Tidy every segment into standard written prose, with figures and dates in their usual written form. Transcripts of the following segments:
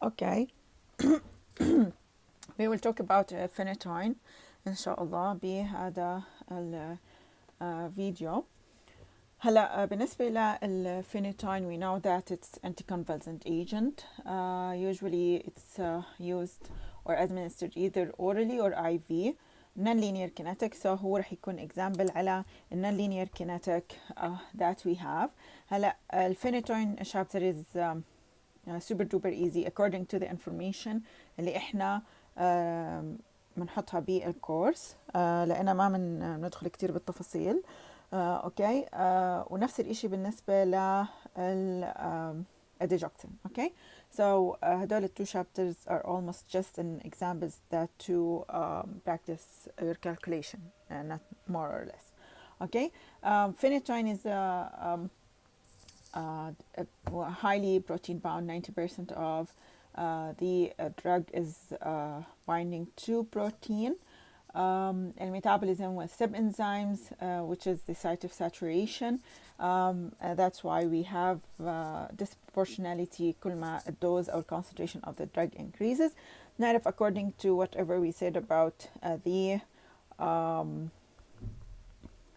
Okay, we will talk about phenytoin إن شاء الله بهذا الفيديو. هلا بالنسبة للphenytoin we know that it's anticonvulsant agent. Usually it's used or administered either orally or IV. Non-linear kinetic, so هو رح يكون example على non-linear kinetic that we have. هلا الphenytoin chapter is super duper easy according to the information اللي احنا بنحطها بالكورس لأننا ما بندخل كتير بالتفاصيل. اوكي ونفس الاشي بالنسبة لل adductor. Okay, so هدول two chapters are almost just an examples that to practice your calculation, not more or less. Okay, phenytoin is highly protein bound. 90% of the drug is binding to protein. And metabolism with subenzymes, which is the site of saturation. That's why we have disproportionality كل ما الدose or concentration of the drug increases. نعرف according to whatever we said about the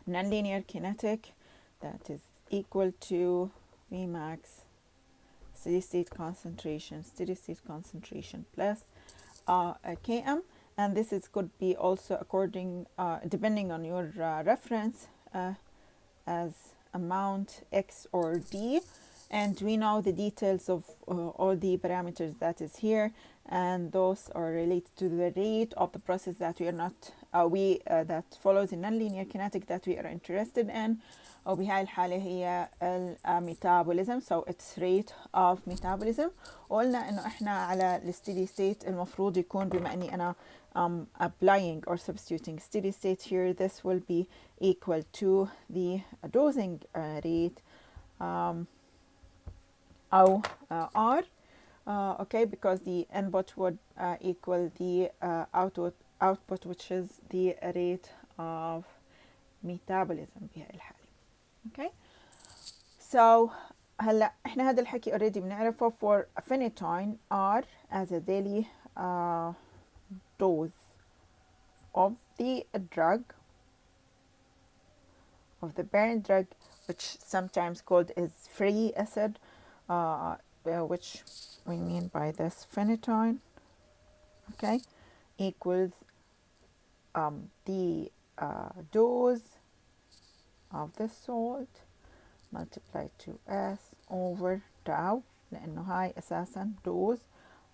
nonlinear kinetic, that is equal to Vmax steady state concentration plus Km. And this is could be also according depending on your reference as amount X or D, and we know the details of all the parameters that is here, and those are related to the rate of the process that we are not that follows the nonlinear kinetic that we are interested in. وبهاي الحالة هي الميتابوليزم, so it's rate of metabolism. وقلنا انه احنا على الستيدي ستيت المفروض يكون بما اني انا applying or substituting steady state here, this will be equal to the dosing rate أو R, okay, because the input would equal the output which is the rate of metabolism بهاي الحالة. Okay, so هلا احنا هذا الحكي already بنعرفه for phenytoin R as a daily dose of the drug, of the parent drug, which sometimes called is free acid, which we mean by this phenytoin, okay, equals the dose of the salt multiplied to S over tau, لأنه هاي أساسا dose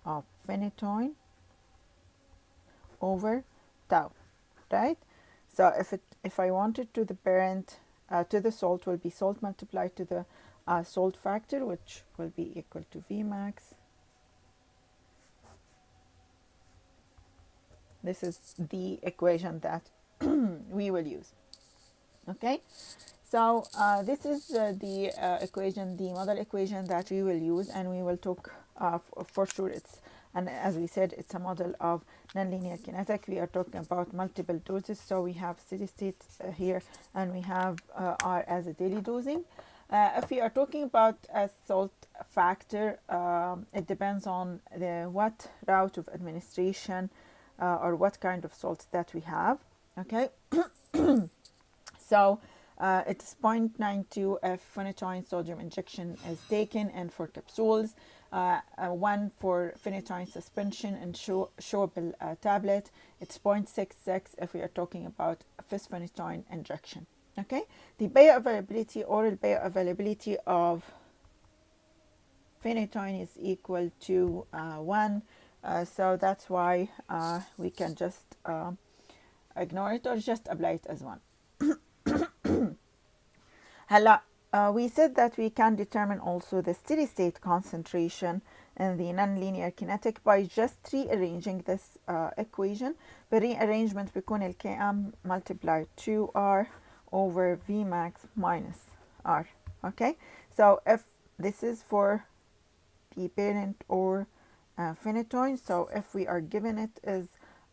of phenytoin over tau, right? So if I wanted to the parent to the salt will be salt multiplied to the salt factor, which will be equal to Vmax. This is the equation that we will use. Okay, so this is the equation, the model equation that we will use, and we will talk for sure it's, and as we said, it's a model of nonlinear kinetic. We are talking about multiple doses, so we have steady state here, and we have R as a daily dosing. If we are talking about a salt factor, it depends on what route of administration or what kind of salt that we have. Okay, so it's 0.92 if phenytoin sodium injection is taken, and for capsules, one for phenytoin suspension and chewable tablet, it's 0.66 if we are talking about phenytoin injection. Okay, the bioavailability, oral bioavailability of phenytoin is equal to 1, so that's why we can just ignore it or just apply it as 1. هلا we said that we can determine also the steady state concentration in the nonlinear kinetic by just rearranging this equation. بالrearrangement بيكون ال Km multiplied 2R over Vmax minus R. Okay, so if this is for the parent or phenytoin, so if we are given it as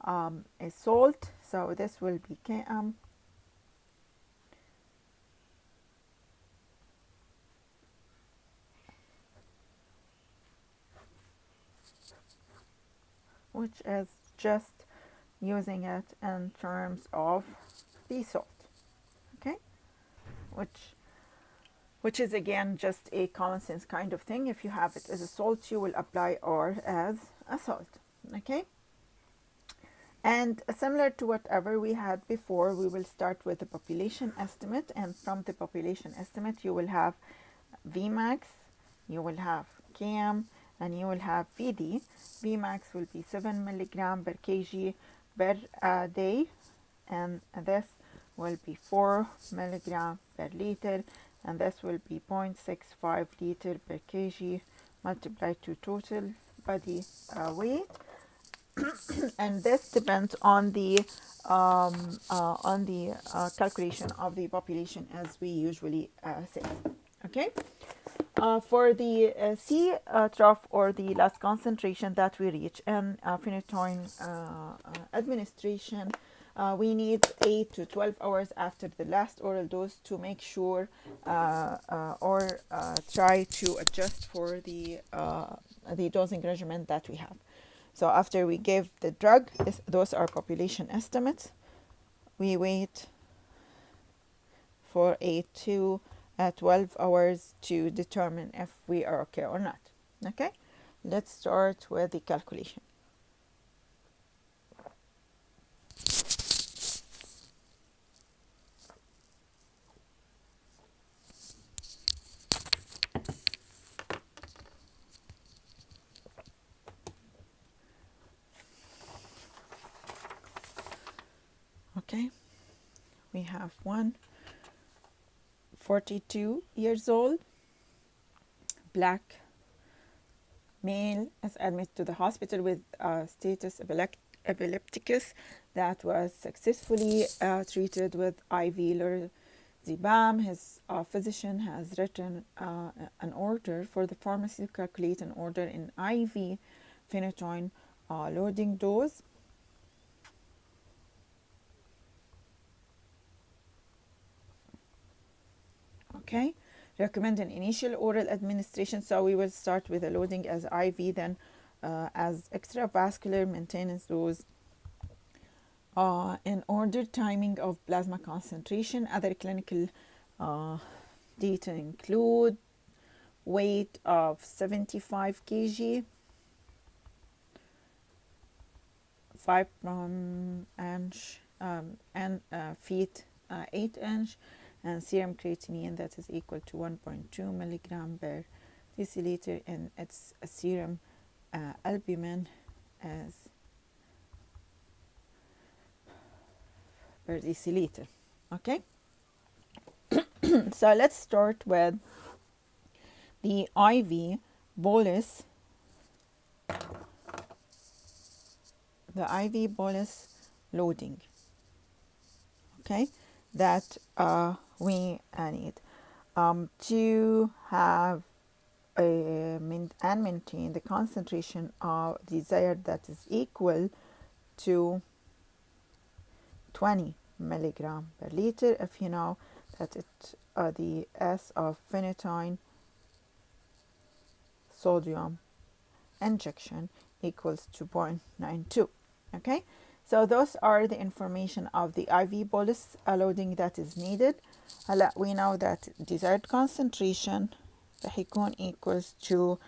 a salt, so this will be Km which is just using it in terms of the salt. Okay, which which is again just a common sense kind of thing. If you have it as a salt, you will apply or as a salt. Okay, and similar to whatever we had before, we will start with the population estimate, and from the population estimate you will have Vmax, you will have Km, and you will have Vd. Vmax will be 7 milligram per kg per day, and this will be 4 milligram per liter, and this will be 0.65 liter per kg multiplied to total body weight. And this depends on the calculation of the population, as we usually say. Okay. For the C trough, or the last concentration that we reach in phenytoin administration, we need 8 to 12 hours after the last oral dose to make sure or try to adjust for the dosing regimen that we have. So after we give the drug, those are population estimates. We wait for 8 to 12 hours to determine if we are okay or not. Okay, let's start with the calculation. Okay, we have 42 years old, black male, is admitted to the hospital with status epilepticus that was successfully treated with IV lorazepam. His physician has written an order for the pharmacy to calculate an order in IV phenytoin loading dose. Okay, recommend an initial oral administration. So we will start with a loading as IV, then as extravascular maintenance dose. In order timing of plasma concentration, other clinical data include weight of 75 kg, 5 inch and feet 8 inch, and serum creatinine that is equal to 1.2 milligram per deciliter, and its serum albumin as per deciliter. Okay, so let's start with the IV bolus. The IV bolus loading. Okay, that we need to have and maintain the concentration of desired, that is equal to 20 milligram per liter. If you know that the S of phenytoin sodium injection equals to 0.92. Okay, so those are the information of the IV bolus loading that is needed. We know that desired concentration هيكون equals to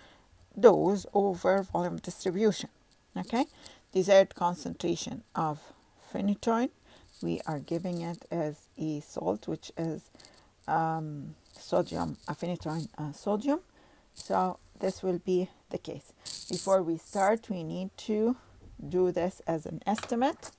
dose over volume distribution. Okay, desired concentration of phenytoin, we are giving it as a salt, which is sodium, phenytoin sodium. So this will be the case. Before we start, we need to do this as an estimate.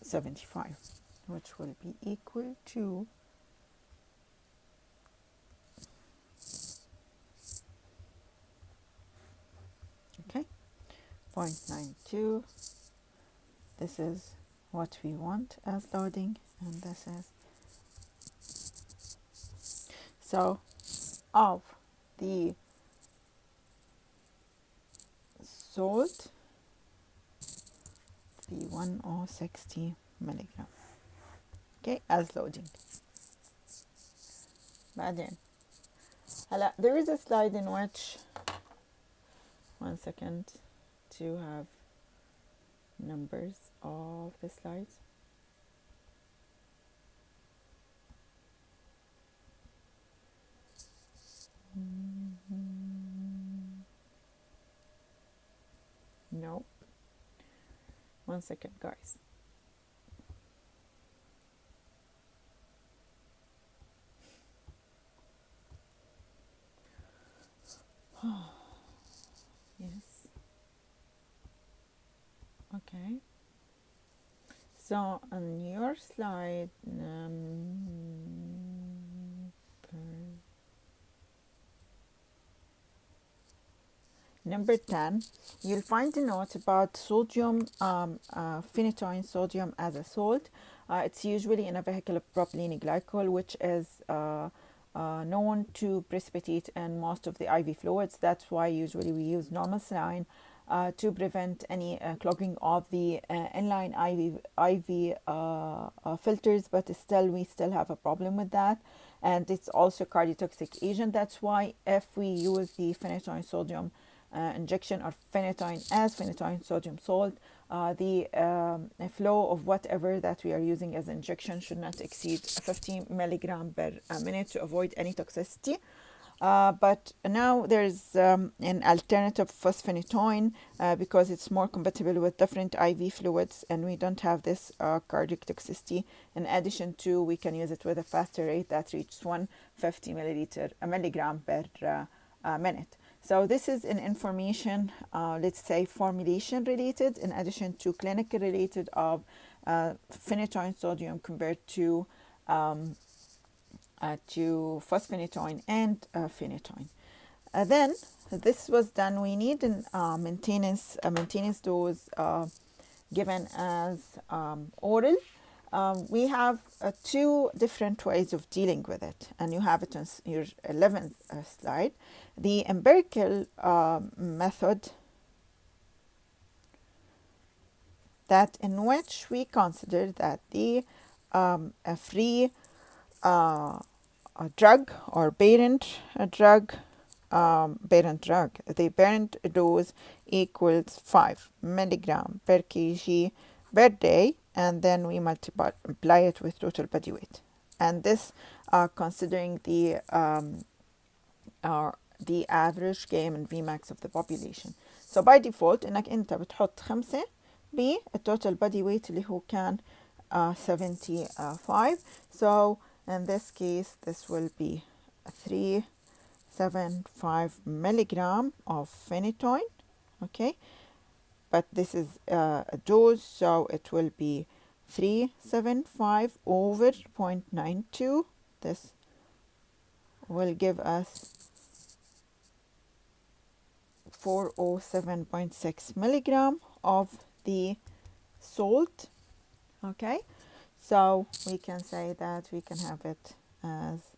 $75, which will be equal to 0.92. This is what we want as loading, and this is so of the salt, the 1060 milligram. Okay, as loading. بعدين هلا there is a slide in which, one second, to have numbers of the slides. No, one second, guys. Yes. Okay. So on your slide number 10, you'll find a note about sodium, phenytoin sodium as a salt. It's usually in a vehicle propylene glycol, which is known to precipitate in most of the IV fluids. That's why usually we use normal saline to prevent any clogging of the inline IV filters, but we still have a problem with that. And it's also cardiotoxic agent. That's why if we use the phenytoin sodium injection or phenytoin as phenytoin sodium salt, the flow of whatever that we are using as injection should not exceed 50 milligram per minute to avoid any toxicity. But now there's an alternative phosphenytoin because it's more compatible with different IV fluids and we don't have this cardiac toxicity. In addition to, we can use it with a faster rate that reaches 150 milligram per minute. So this is an information, let's say formulation related, in addition to clinical related of phenytoin sodium compared to phosphenytoin and phenytoin. Then this was done. We need a maintenance dose given as oral. We have two different ways of dealing with it, and you have it on your 11th slide. The empirical method, that in which we consider that the a free a drug or parent drug, the parent dose equals 5 milligram per kg per day, and then we multiply it with total body weight. And this considering the average game and Vmax of the population. So by default انك انت بتحط 5 بالtotal body weight اللي هو كان 75. So in this case this will be 375 milligram of phenytoin. Okay, but this is a dose, so it will be 375 over 0.92. This will give us 407.6 milligram of the salt. Okay, so we can say that we can have it as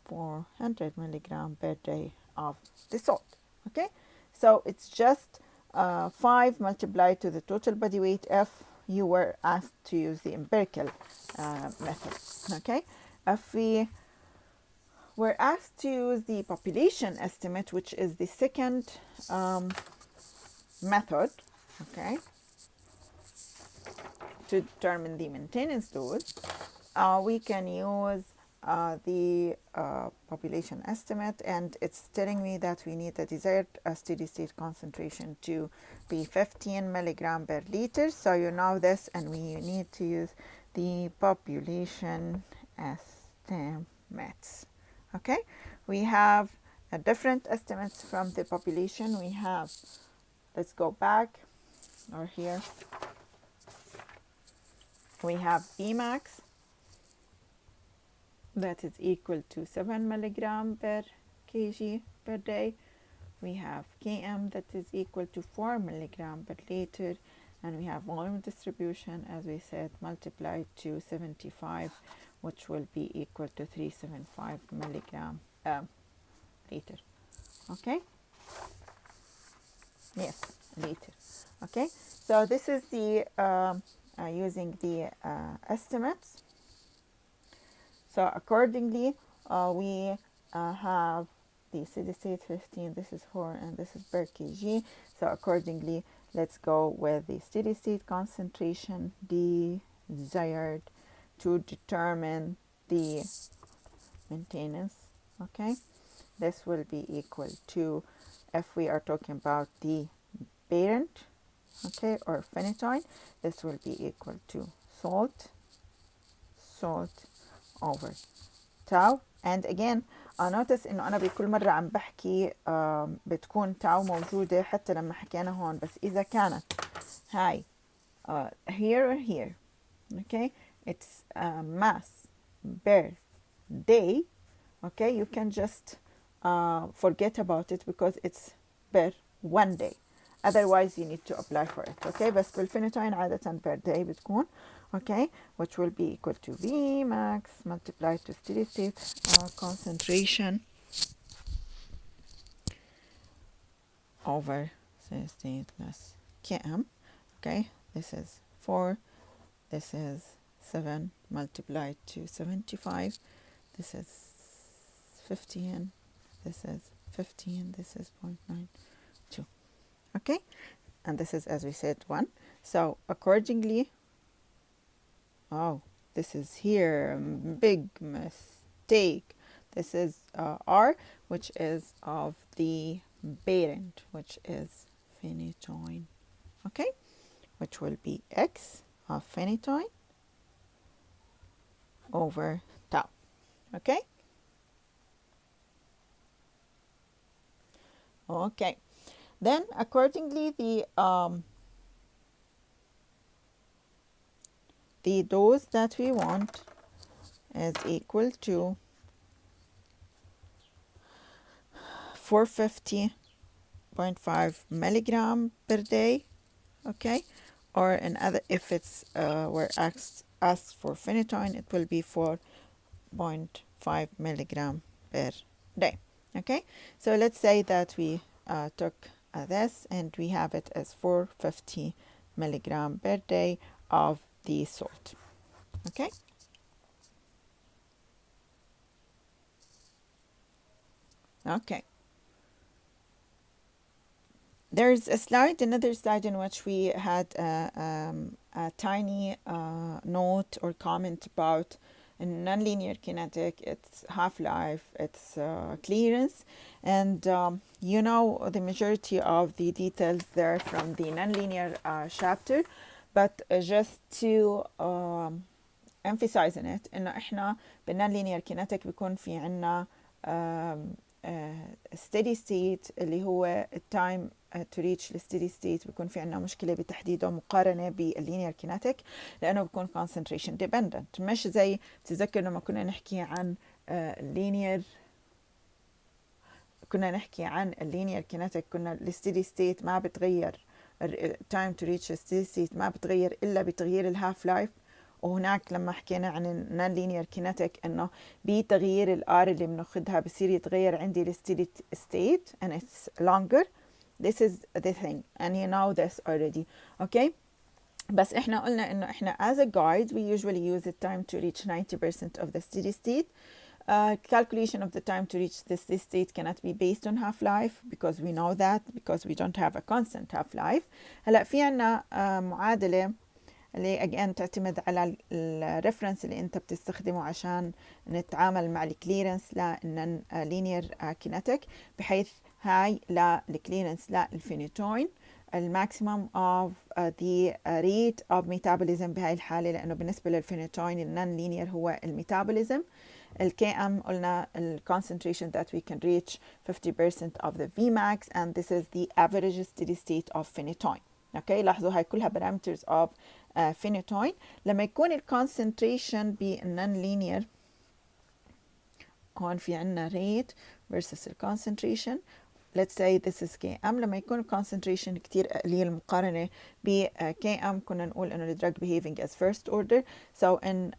400 milligram per day of the salt. Okay, so it's just 5 multiplied to the total body weight if you were asked to use the empirical method. Okay, if we were asked to use the population estimate, which is the second method, okay, to determine the maintenance dose, we can use the population estimate, and it's telling me that we need the desired steady state concentration to be 15 milligram per liter. So you know this, and we need to use the population estimates. Okay, we have different estimates from the population. We have, let's go back, or here we have Vmax, that is equal to 7 milligram per kg per day. We have Km, that is equal to 4 milligram per liter, and we have volume distribution, as we said, multiplied to 75, which will be equal to 375 milligram liter. Okay, yes, liter. Okay, so this is the using the estimates. So accordingly, we have the steady state 15, this is 4, and this is per kg. So accordingly, let's go with the steady state concentration desired to determine the maintenance. Okay, this will be equal to, if we are talking about the parent, okay, or phenytoin, this will be equal to salt over tau. And again notice انه انا بكل مرة عم بحكي بتكون تاو موجودة حتى لما حكينا هون، بس اذا كانت هاي here or here, okay, it's mass per day, okay, you can just forget about it because it's per one day. Otherwise you need to apply for it. Okay, بس بالفينيتوين عادة per day بتكون okay, which will be equal to V max multiplied to steady state concentration over steady state less Km. Okay, this is 4, this is 7 multiplied to 75, this is 15, this is 15, this is 0.92. Okay, and this is, as we said, 1. So accordingly, oh, this is here, big mistake. This is R, which is of the parent, which is phenytoin. Okay, which will be X of phenytoin over tau. Okay. Okay. Then accordingly, the dose that we want is equal to 450.5 milligram per day, okay, or another, if it's we're asked for phenytoin, it will be 4.5 milligram per day. Okay, so let's say that we took this and we have it as 450 milligram per day of the salt. Okay, okay. There's a slide, another slide in which we had a tiny note or comment about nonlinear kinetic, its half-life, its clearance, and you know the majority of the details there from the nonlinear chapter, but just to emphasize in it إنه إحنا بالنonlinear kinetic بيكون في عنا steady state اللي هو التايم to reach the steady state بيكون في عنا مشكلة بتحديده مقارنة بالlinear kinetic لأنه بيكون concentration dependent، مش زي بتتذكر لما كنا نحكي عن linear، كنا نحكي عن اللينير كينيتيك، كنا الستيدي ستيت ما بتغير، time to reach steady state ما بتغير إلا بتغيير الهاف لايف. وهناك لما حكينا عن النون لينير كينيتيك انه بتغيير الار اللي بناخذها بصير يتغير عندي الستيدي ستيت and it's longer. This is the thing and you know this already. Okay, بس احنا قلنا انه احنا as a guide we usually use the time to reach 90% of the steady state. Calculation of the time to reach the steady state cannot be based on half-life because we know that, because we don't have a constant half-life. هلا في عنا معادلة اللي again تعتمد على الريفرنس اللي انت بتستخدمه عشان نتعامل مع الكليرنس للنون لينير كينيتيك، بحيث هاي للكليرنس للفينيتوين الماكسيمم of the rate of metabolism بهاي الحالة، لأنه بالنسبة للفينيتوين النون لينير هو الميتابوليزم. الكم قلنا ال concentration that we can reach 50% of the Vmax and this is the average steady state of phenytoin. اوكي لاحظوا هاي كلها parameters of phenytoin. لما يكون ال concentration بالنون لينير هون في عنا rate versus ال concentration. Let's say this is Km. لما يكون ال concentration كتير قليل مقارنة ب Km كنا نقول إنه ال drug behaving as first order. So in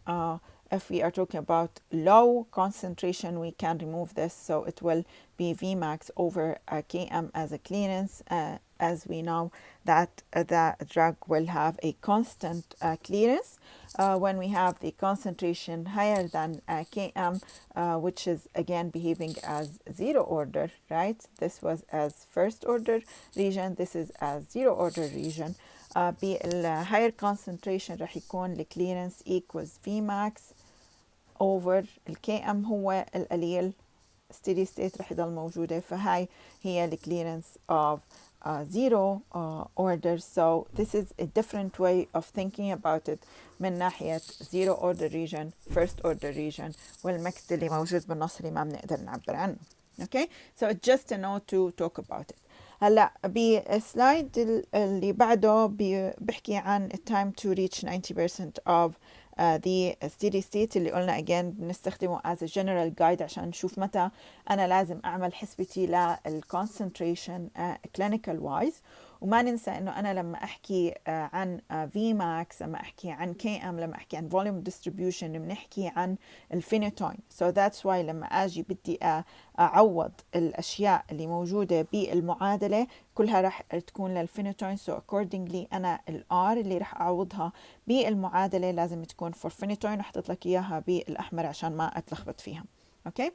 if we are talking about low concentration, we can remove this. So it will be Vmax over Km as a clearance as we know that the drug will have a constant clearance. When we have the concentration higher than Km, which is again behaving as zero order, right? This was as first order region, this is as zero order region. بالhigher concentration رح يكون الكليرنس equals Vmax over الKm هو القليل steady state رح يضل موجودة. فهاي هي the clearance of zero order. So this is a different way of thinking about it من ناحية zero order region, first order region, والمكس اللي موجود بالنص اللي ما بنقدر نعبر عنه. Okay, so it's just a note to talk about it. هلا بالسلايد اللي بعده بحكي عن time to reach 90% of the steady state اللي قلنا again بنستخدمه as a general guide عشان نشوف متى أنا لازم أعمل حسبتي للconcentration clinical wise. وما ننسى إنه أنا لما أحكي عن Vmax، لما أحكي عن Km، لما أحكي عن volume distribution بنحكي عن الفينيتوين. So that's why لما أجي بدي أعوض الأشياء اللي موجودة بالمعادلة كلها رح تكون للفينيتوين. So accordingly أنا الR اللي رح أعوضها بالمعادلة لازم تكون for phenytoin، وحطيت لك إياها بالأحمر عشان ما أتلخبط فيها. أوكي.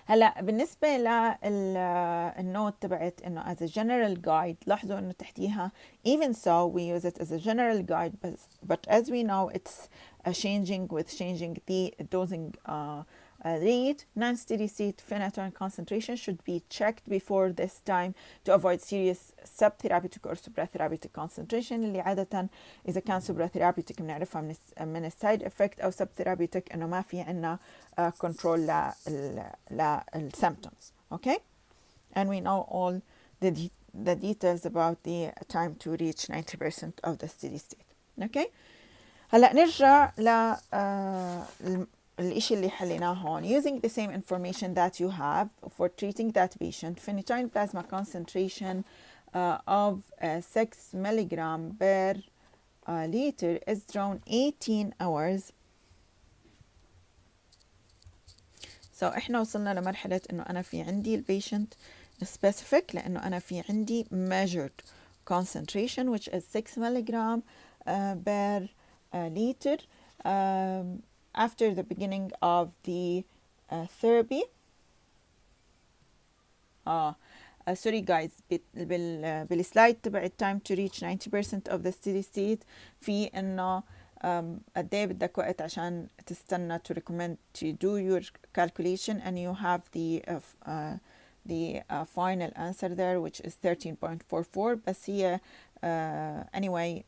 هلا بالنسبة للنوت تبعت إنه as a general guide، لاحظوا إنه تحتيها even so we use it as a general guide, but as we know it's changing with changing the dosing rate. Non-steady state phenytoin concentration should be checked before this time to avoid serious subtherapeutic or supratherapeutic concentration اللي عادة إذا كان supratherapeutic بنعرفها من السايد افكت، أو subtherapeutic إنه ما في عنا control symptoms. Okay, and we know all the details about the time to reach 90% of the steady state. Okay, هلا نرجع ل الإشي اللي حليناه هون. Using the same information that you have for treating that patient, phenytoin plasma concentration of 6 milligram per liter is drawn 18 hours. So إحنا وصلنا لمرحلة إنه أنا في عندي البيشنت specific، لأنه أنا في عندي measured concentration which is 6 milligram per liter after the beginning of the therapy. Sorry guys، بالسلايد تبع time to reach 90% of the steady state في إنه قد ايه بدك وقت عشان تستنى to recommend to do your calculation, and you have the final answer there which is 13.44. بس هي anyway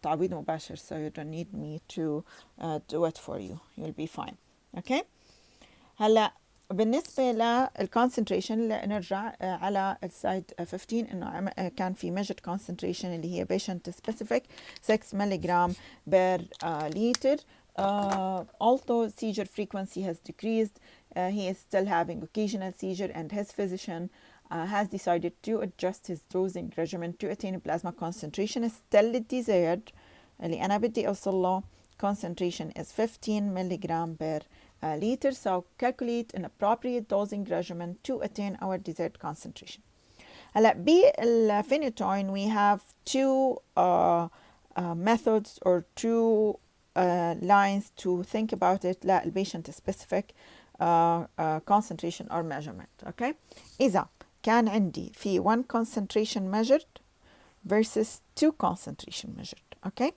تعويض مباشر, so you don't need me to do it for you. You'll be fine. Okay. هلا بالنسبة للconcentration نرجع على السلايد 15 إنه كان في measured concentration اللي هي patient specific 6 milligram per liter. Although seizure frequency has decreased, he is still having occasional seizure, and his physician has decided to adjust his dosing regimen to attain plasma concentration still desired اللي أنا بدي أوصل له. Concentration is 15 milligram per liter. So calculate an appropriate dosing regimen to attain our desired concentration. هلا بالphenytoin we have two methods or two lines to think about it للpatient specific concentration or measurement. Okay, إذا كان عندي في one concentration measured versus two concentration measured. Okay,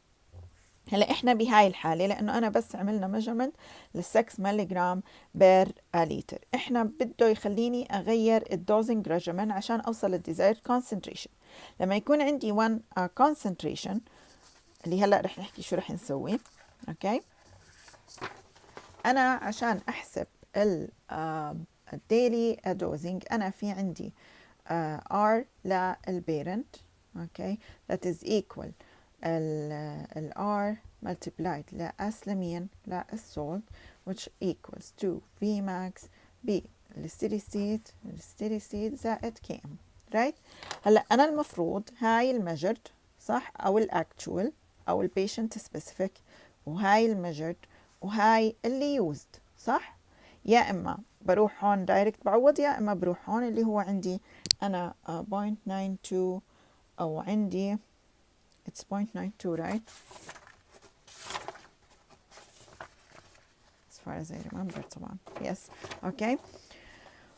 هلا احنا بهاي الحالة لأنه أنا بس عملنا measurement ل6 ملغرام بير لتر، احنا بده يخليني أغير الدوزنج ريجيمن عشان أوصل للديزايرد concentration. لما يكون عندي 1 concentration اللي هلا رح نحكي شو رح نسوي. اوكي، أنا عشان أحسب الديلي دوزنج أنا في عندي R للبيرنت. اوكي، that is equal ال R multiplied لأس لمين للسولت which equals to Vmax بالsteady state زائد Km. right. هلا أنا المفروض هاي الميجرد صح أو الأكتوال أو البيشنت سبيسيفيك وهاي الميجرد وهاي اللي يوزد صح، يا إما بروح هون دايركت بعوض يا إما بروح هون اللي هو عندي أنا 0.92 أو عندي it's 0.92 right as far as I remember طبعا yes okay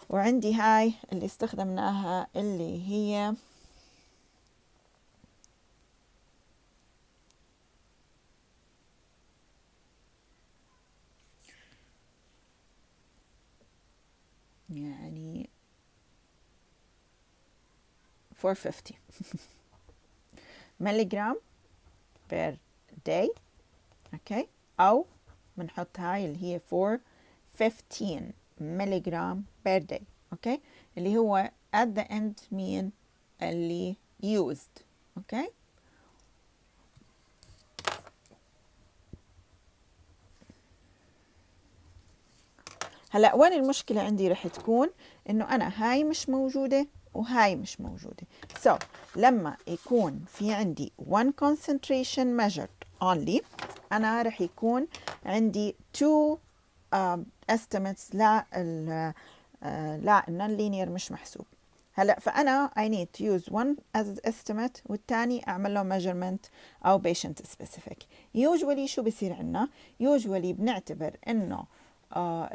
وعندي هاي اللي استخدمناها اللي هي يعني 450 ملغرام per day okay أو بنحط هاي اللي هي 415 ملغرام per day okay اللي هو at the end مين اللي used okay هلا وين المشكلة عندي رح تكون انه انا هاي مش موجودة وهاي مش موجودة so لما يكون في عندي one concentration measured only انا رح يكون عندي two estimates لا non-linear مش محسوب هلا فانا I need to use one as estimate والتاني اعمل له measurement او patient specific usually شو بصير عنا usually بنعتبر انه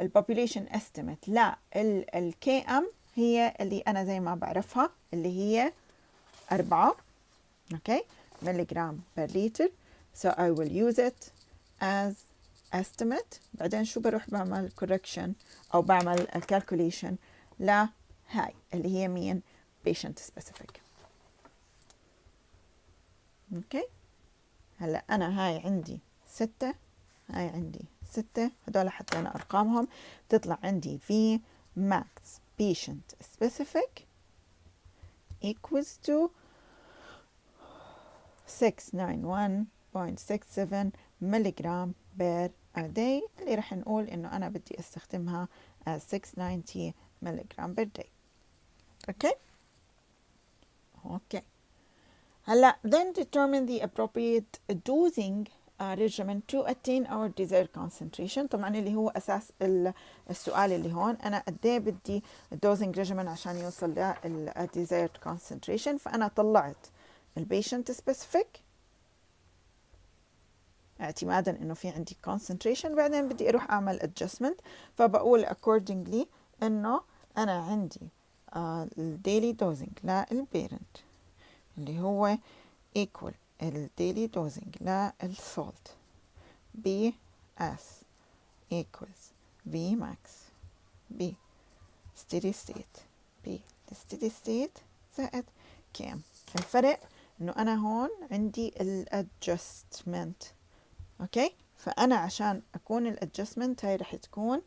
البوبوليشن استيميت لا الكي ام هي اللي انا زي ما بعرفها اللي هي 4 اوكي ملغرام بر لتر so I will use it as estimate بعدين شو بروح بعمل correction او بعمل calculation لهاي اللي هي مين patient specific اوكي هلا انا هاي عندي 6 هاي عندي 6 هدول حطينا أرقامهم تطلع عندي في max patient specific equals to 691.67 ملغرام per day اللي رح نقول إنه أنا بدي استخدمها as 690 ملغرام per day okay okay هلا then determine the appropriate dosing regimen to attain our desired concentration طبعا اللي هو أساس السؤال اللي هون أنا قد ايه بدي dosing regimen عشان يوصل لل desired concentration فأنا طلعت patient specific اعتمادا إنه في عندي concentration بعدين بدي أروح أعمل adjustment فبقول accordingly إنه أنا عندي daily dosing للبيرنت اللي هو equal daily dosing للsalt BS equals V max B steady state B steady state زائد كام الفرق انه انا هون عندي الادجستمنت اوكي فانا عشان اكون الادجستمنت هاي رح تكون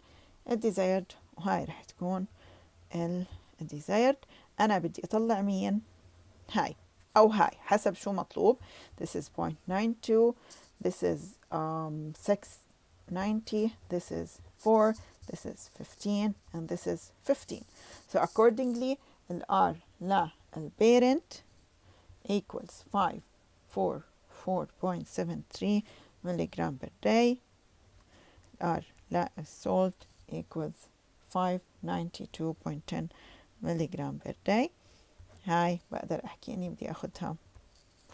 الديزايرد وهاي رح تكون الديزايرد انا بدي اطلع مين هاي أو هاي حسب شو مطلوب this is 0.92 this is 690 this is 4 this is 15 and this is 15 so accordingly R لا البيرنت equals 544.73 milligram per day R لا السولت equals 592.10 milligram per day هاي بقدر احكي اني بدي اخدها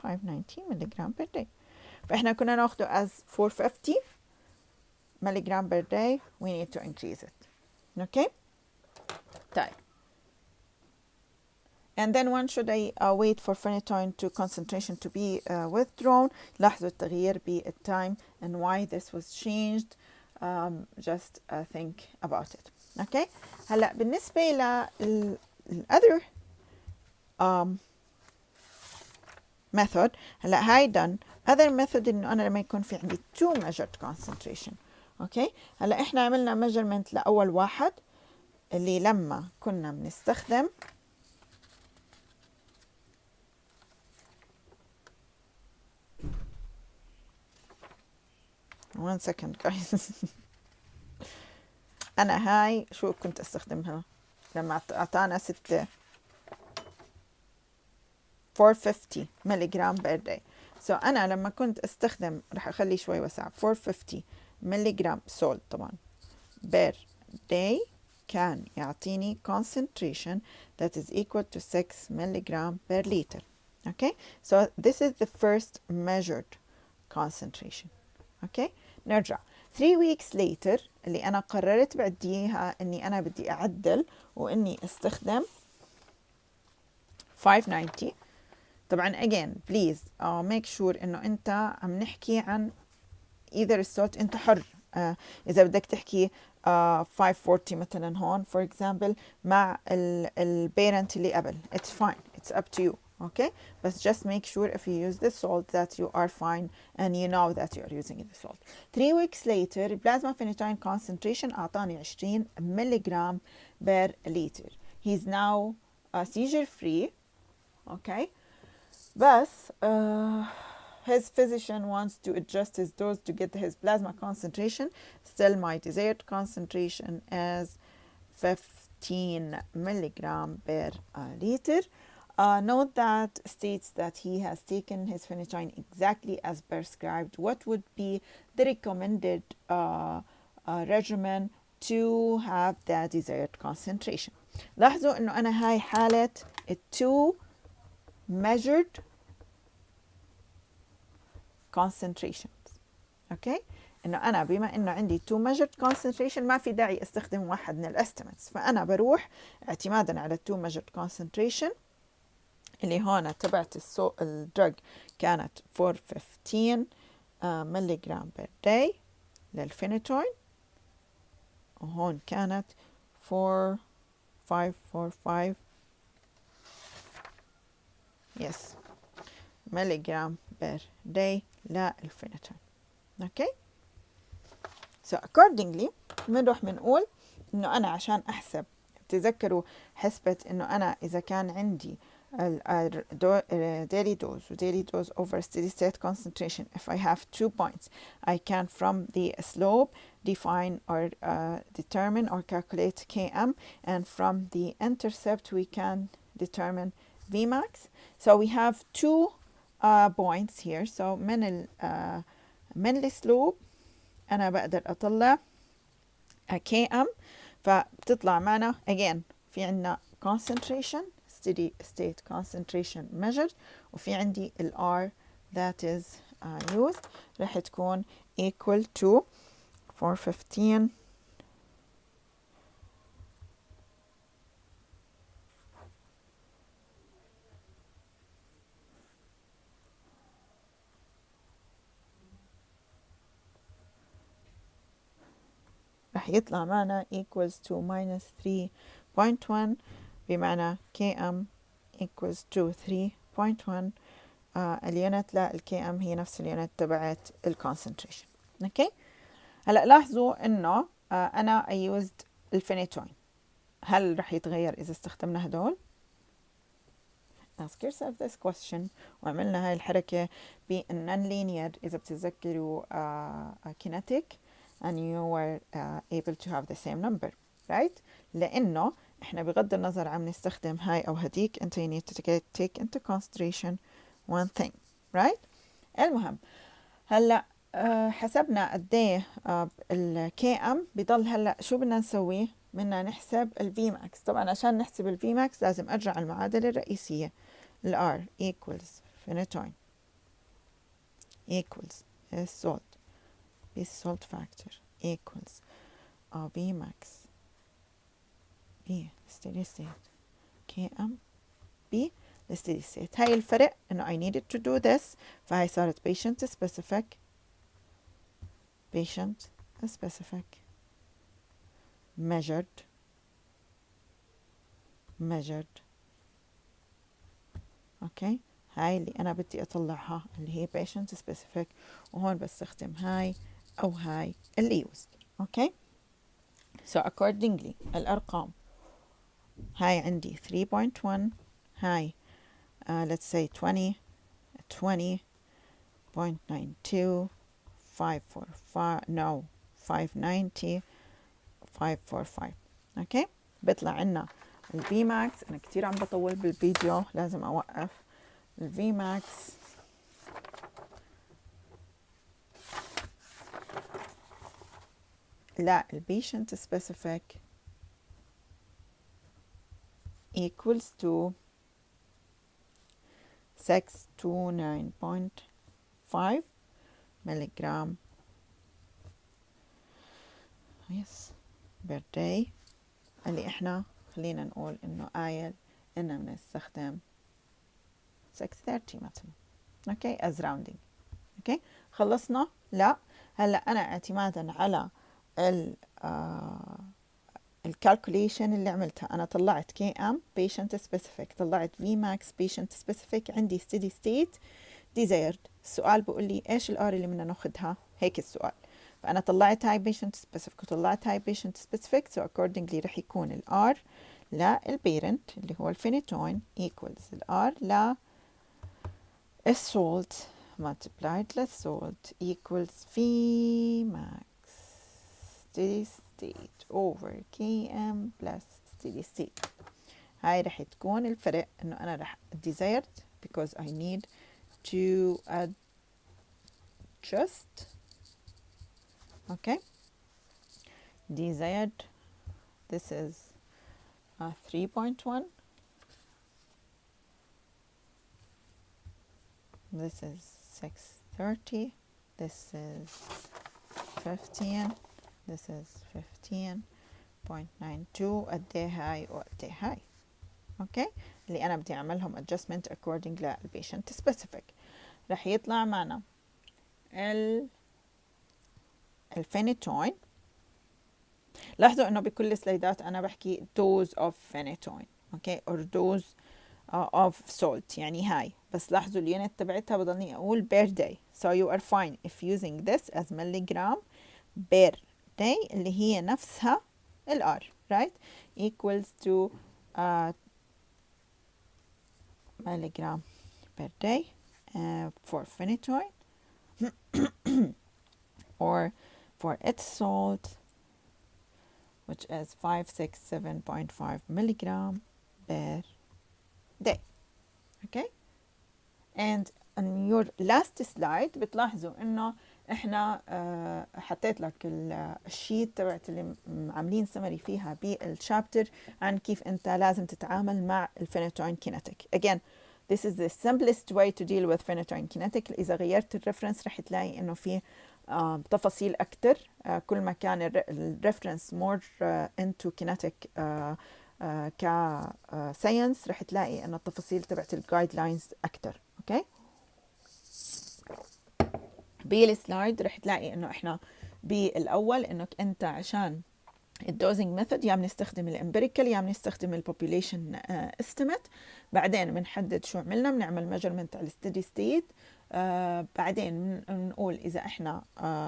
590 ملغرام بير داي فاحنا كنا ناخده as 450 ملغرام بير داي we need to increase it okay طيب and then when should I wait for phenytoin to concentration to be withdrawn لاحظوا التغيير بالtime and why this was changed just think about it okay هلا بالنسبة ل other method هلا هاي done other method انه انا لما يكون في عندي two measured concentration اوكي هلا احنا عملنا measurement لاول واحد اللي لما كنا بنستخدم one second guys انا هاي شو كنت استخدمها لما اعطانا 450 ملغرام بير داي سو أنا لما كنت أستخدم رح أخلي شوي وسع 450 ملغرام سولت طبعا بير داي كان يعطيني concentration that is equal to 6 milligram per liter. Okay, so this is the first measured concentration. Okay, نرجع 3 weeks later اللي أنا قررت بعديها إني أنا بدي أعدل وإني استخدم 590. طبعا again please make sure إنه أنت عم نحكي عن either الصوت أنت حر. إذا بدك تحكي 540 مثلا هون for example مع البيرنت اللي قبل it's fine, it's up to you. Okay, but just make sure if you use the salt that you are fine and you know that you are using the salt. 3 weeks later plasma phenytoin concentration أعطاني 20 milligram per liter. He's now seizure free. Okay, but his physician wants to adjust his dose to get his plasma concentration. Still my desired concentration is 15 milligram per liter. Note that states that he has taken his phenytoin exactly as prescribed. What would be the recommended regimen to have the desired concentration? لاحظوا انه انا هاي حالة two measured concentrations. Okay, انه انا بما انه عندي two measured concentration ما في داعي استخدم واحد من الاستيمتس، فانا بروح اعتمادا على two measured concentration اللي هون تبعت الدرج كانت 415 ملغ بير داي للفينيتوين، وهون كانت 4545 يس ملغ بير داي للفينيتوين. اوكي، so accordingly بنروح بنقول انه انا عشان احسب، تذكروا حسبة انه انا اذا كان عندي daily dose daily dose over steady state concentration, if I have 2 points I can from the slope define or determine or calculate Km, and from the intercept we can determine Vmax. So we have 2 points here. So من السلوب أنا بقدر أطلع Km، فبتطلع معنا again في عنا concentration steady state concentration measured، وفي عندي ال R that is used راح تكون equal to 415 راح يطلع معنا equals to minus 3.1 بمعنى Km equals to 3.1. اليونت لا الكي هي نفس اليونت تبعت الكونسنتريشن. اوكي، هلا لاحظوا انه انا I used الفينيتوين، هل رح يتغير اذا استخدمنا هدول؟ ask yourself this question. وعملنا هاي الحركة non-linear إذا بتتذكروا kinetic and you were able to have the same number, right؟ لأنه إحنا بغض النظر عم نستخدم هاي أو هديك، أنت you need to take into consideration one thing, right؟ المهم هلا حسبنا قد ايه الكي ام، بضل هلا شو بدنا نسوي؟ بدنا نحسب الفي ماكس. طبعا عشان نحسب الفي ماكس لازم ارجع المعادله الرئيسيه، الار equals phenytoin equals salt salt factor equals V max B steady state Km B steady state. هاي الفرق انه I needed to do this، فهاي صارت patient specific measured اوكي. هاي اللي انا بدي اطلعها اللي هي patient specific، وهون بستخدم هاي او هاي اللي used. اوكي، so accordingly الارقام هاي عندي 3.1، هاي let's say 20.92 545 no 590 545. اوكي، بيطلع عنا الفي ماكس. انا كتير عم بطول بالفيديو لازم اوقف. الفي ماكس لا البيشنت سبيسيفيك equals to 6 to 9.5 milligram yes per day، اللي احنا خلينا نقول انه قايل انه بنستخدم 630 مثلا. اوكي as rounding. اوكي خلصنا؟ لا، هلا انا اعتمادا على الكالكوليشن اللي عملتها انا طلعت كي ام patient specific، طلعت في ماكس patient specific، عندي steady state desired. السؤال بقول لي ايش الار اللي بدنا ناخذها، هيك السؤال. فانا طلعت هاي patient specific وطلعت هاي patient specific، so accordingly رح يكون الار للبيرنت اللي هو الفينيتوين equals الار للسولت multiplied للسولت equals V max steady state over Km plus steady state. هاي رح تكون الفرق انه انا رح desired because I need to adjust. okay desired, this is 3.1, this is 630, this is 15, this is 15.92. قد ايه هاي وقد ايه هاي. اوكي اللي انا بدي اعملهم adjustment according للبيشنت specific. رح يطلع معنا الفينيتوين. لاحظوا انه بكل السلايدات انا بحكي dose of phenytoin اوكي or dose of salt، يعني هاي، بس لاحظوا اليونت تبعتها بضلني اقول per day. so you are fine if using this as milligram per day اللي هي نفسها الار right equals to milligram per day for phenytoin or for its salt which is 567.5 milligram per day. okay and on your last slide بتلاحظوا انه احنا حطيت لك الشيت تبعت اللي عاملين سمري فيها بالشابتر عن كيف انت لازم تتعامل مع الفينيتوين كينيتيك. again this is the simplest way to deal with phenytoin kinetic. اذا غيرت الريفرنس رح تلاقي انه في تفاصيل اكثر كل ما كان الريفرنس more into kinetic كساينس رح تلاقي انه التفاصيل تبعت الجايد لاينز اكثر. اوكي بالسلايد رح تلاقي انه احنا بالاول انك انت عشان الدوزنج ميثود يا بنستخدم الامبيريكال يا بنستخدم البوبوليشن استيميت. بعدين بنحدد شو عملنا، بنعمل ميجرمنت على الستيدي ستيت. بعدين بنقول اذا احنا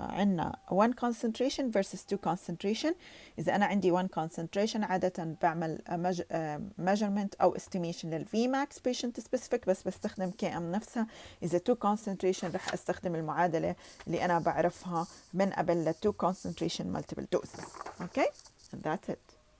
عندنا 1 concentration versus 2 concentration. اذا انا عندي 1 concentration عاده بعمل measurement او estimation للفي ماكس patient specific بس بستخدم كي ام نفسها. اذا 2 concentration رح استخدم المعادله اللي انا بعرفها من قبل ل 2 concentration multiple doses. okay and that's it.